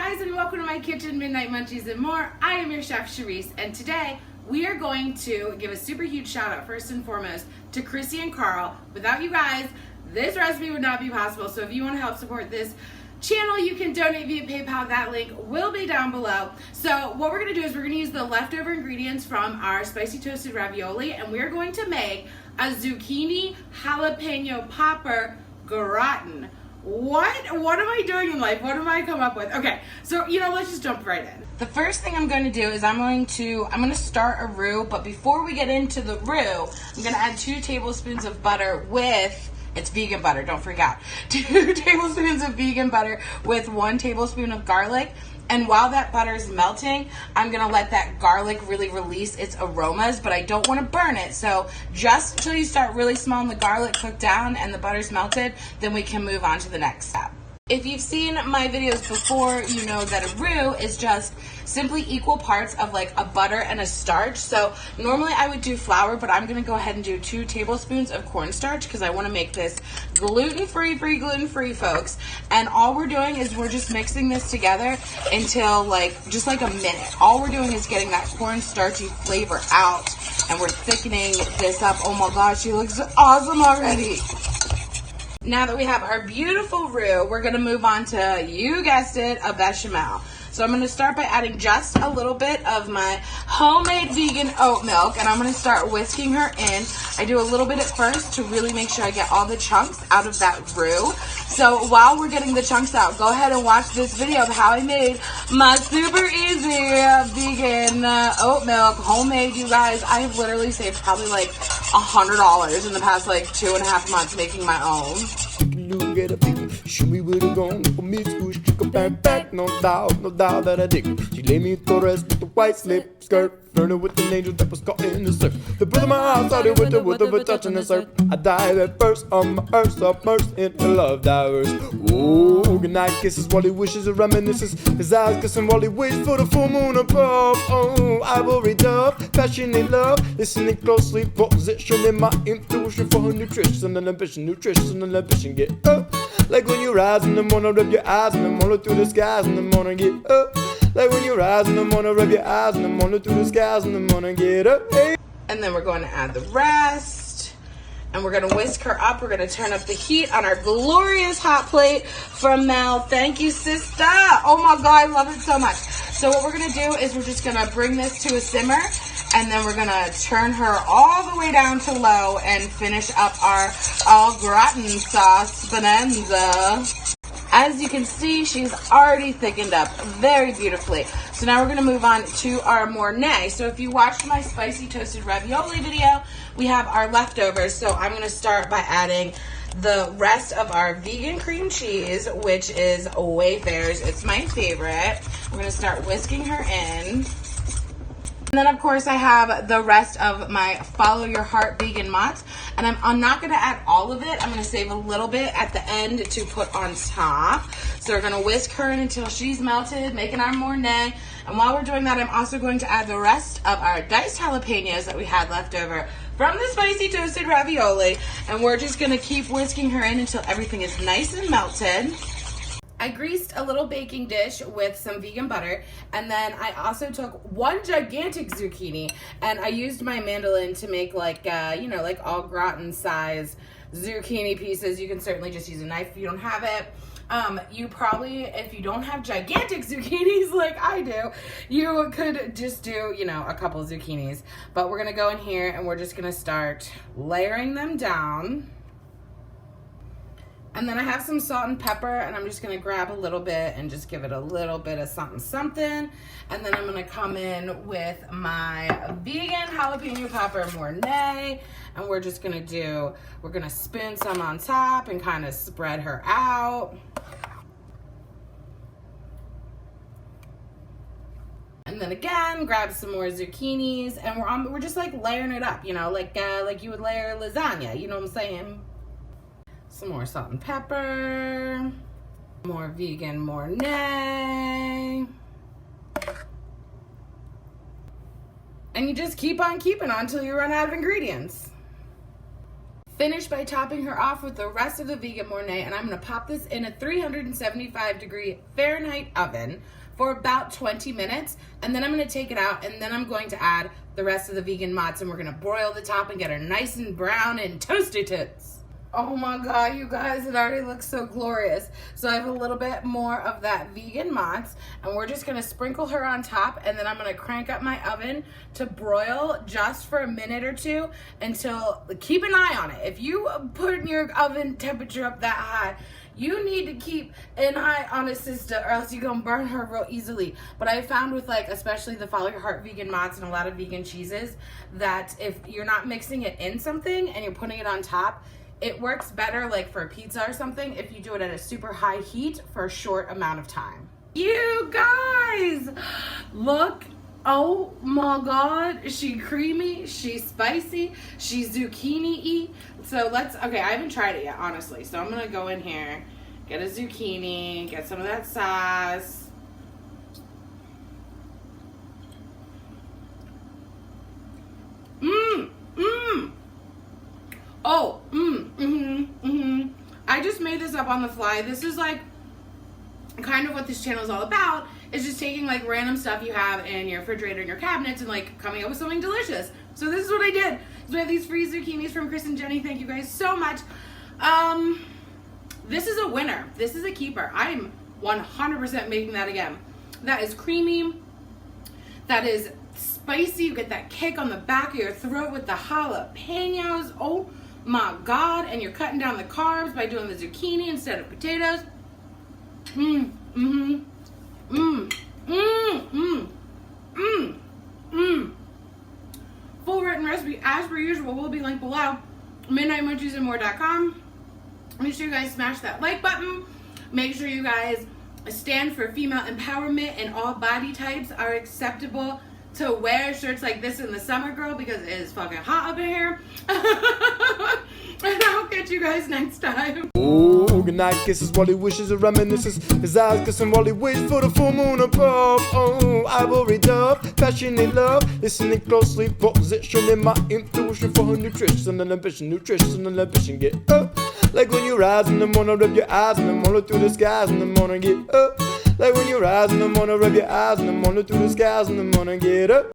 guys, and welcome to my kitchen, Midnight Munchies and more. I am your chef, Charisse, and today we are going to give a super huge shout out first and foremost to Chrissy and Carl. Without you guys, this recipe would not be possible, so if you want to help support this channel, you can donate via PayPal. That link will be down below. So what we're going to do is we're going to use the leftover ingredients from our spicy toasted ravioli, and we're going to make a Zucchini Jalapeño Popper Gratin. What am I doing in life? What am I come up with? Okay, so let's just jump right in. The first thing I'm going to do is I'm going to start a roux, but before we get into the roux, I'm going to add 2 tablespoons of butter with, it's vegan butter, don't forget, 2 tablespoons of vegan butter with 1 tablespoon of garlic. And while that butter is melting, I'm gonna let that garlic really release its aromas, but I don't wanna burn it. So just until you start really smelling the garlic cook down and the butter's melted, then we can move on to the next step. If you've seen my videos before, you know that a roux is just simply equal parts of like a butter and a starch. So normally I would do flour, but I'm gonna go ahead and do 2 tablespoons of cornstarch because I wanna make this gluten-free, folks. And all we're doing is we're just mixing this together until just like a minute. All we're doing is getting that cornstarchy flavor out, and we're thickening this up. Oh my gosh, she looks awesome already. Now that we have our beautiful roux, we're gonna move on to, you guessed it, a bechamel. So I'm gonna start by adding just a little bit of my homemade vegan oat milk, and I'm gonna start whisking her in. I do a little bit at first to really make sure I get all the chunks out of that roux. So while we're getting the chunks out, go ahead and watch this video of how I made my super easy vegan oat milk, homemade, you guys. I have literally saved probably like $100 in the past 2.5 months making my own. Get a baby, show me where to go. For me to stick a back, no doubt that I dig. She laid me to rest with the white slip skirt, flirting with an angel that was caught in the surf. The birth of my heart started with the touch and the surf. I dive at first on my earth, submersed in the love divers. Oh, goodnight kisses while he wishes and reminisces. His eyes kissing while he waits for the full moon above. Oh, ivory dove, passionate love, listening closely, positioning my intuition for her nutrition and ambition, get up. Like when you rise in the morning, rub your eyes in the morning through the skies in the morning, get up. Like when you rise in the morning, rub your eyes in the morning through the skies in the morning, get up. Hey. And then we're going to add the rest. And we're going to whisk her up. We're going to turn up the heat on our glorious hot plate from Mel. Thank you, sister. Oh my God, I love it so much. So what we're going to do is we're just going to bring this to a simmer. And then we're gonna turn her all the way down to low and finish up our au gratin sauce bonanza. As you can see, she's already thickened up very beautifully. So now we're gonna move on to our mornay. So if you watched my spicy toasted ravioli video, we have our leftovers. So I'm gonna start by adding the rest of our vegan cream cheese, which is Wayfarers. It's my favorite. We're gonna start whisking her in. And then, of course, I have the rest of my Follow Your Heart vegan mozz. And I'm not going to add all of it. I'm going to save a little bit at the end to put on top. So we're going to whisk her in until she's melted, making our mornay. And while we're doing that, I'm also going to add the rest of our diced jalapenos that we had left over from the spicy toasted ravioli. And we're just going to keep whisking her in until everything is nice and melted. I greased a little baking dish with some vegan butter, and then I also took 1 gigantic zucchini, and I used my mandolin to make like au gratin size zucchini pieces. You can certainly just use a knife if you don't have it. You probably, if you don't have gigantic zucchinis like I do, you could just do, a couple of zucchinis. But we're gonna go in here and we're just gonna start layering them down. And then I have some salt and pepper, and I'm just gonna grab a little bit and just give it a little bit of something. And then I'm gonna come in with my vegan jalapeno popper mornay, and we're gonna spoon some on top and kind of spread her out. And then again, grab some more zucchinis, and we're just layering it up, like you would layer lasagna, you know what I'm saying? Some more salt and pepper, more vegan mornay. And you just keep on keeping on until you run out of ingredients. finish by topping her off with the rest of the vegan Mornay, and I'm going to pop this in a 375-degree Fahrenheit oven for about 20 minutes, and then I'm going to take it out, and then I'm going to add the rest of the vegan mozz, and we're going to broil the top and get her nice and brown and toasty tits. Oh my god, you guys, it already looks so glorious. So I have a little bit more of that vegan mozz, and we're just going to sprinkle her on top, and then I'm going to crank up my oven to broil just for a minute or two until, keep an eye on it. If you put your oven temperature up that high, you need to keep an eye on a sister, or else you're going to burn her real easily. But I found with, like, especially the Follow Your Heart vegan mozz and a lot of vegan cheeses, that if you're not mixing it in something and you're putting it on top, it works better, like for pizza or something, if you do it at a super high heat for a short amount of time. You guys, look. Oh my god, she creamy, she's spicy, she's zucchini-y. So okay, I haven't tried it yet, honestly. So I'm gonna go in here, get a zucchini, get some of that sauce. Oh, I just made this up on the fly. This is like kind of what this channel is all about. It's just taking like random stuff you have in your refrigerator and your cabinets and like coming up with something delicious. So this is what I did. So we have these free zucchinis from Chris and Jenny. Thank you guys so much. This is a winner. This is a keeper. I'm 100% making that again. That is creamy. That is spicy. You get that kick on the back of your throat with the jalapenos. Oh my god. And you're cutting down the carbs by doing the zucchini instead of potatoes. Full written recipe as per usual will be linked below. MidnightMunchiesandMore.com. Make sure you guys smash that like button. Make sure you guys stand for female empowerment, and all body types are acceptable to wear shirts like this in the summer, girl, because it is fucking hot up in here. And I'll catch you guys next time. Oh, good night kisses while he wishes and reminisces. His eyes kissing while he waits for the full moon above. Oh, ivory dove, passionate love. Listening closely, positioning my intuition for her nutrition and ambition. Nutrition and ambition, get up. Like when you rise in the morning, rub your eyes in the morning through the skies in the morning, get up. Like when you rise in the morning, rub your eyes in the morning through the skies in the morning, get up.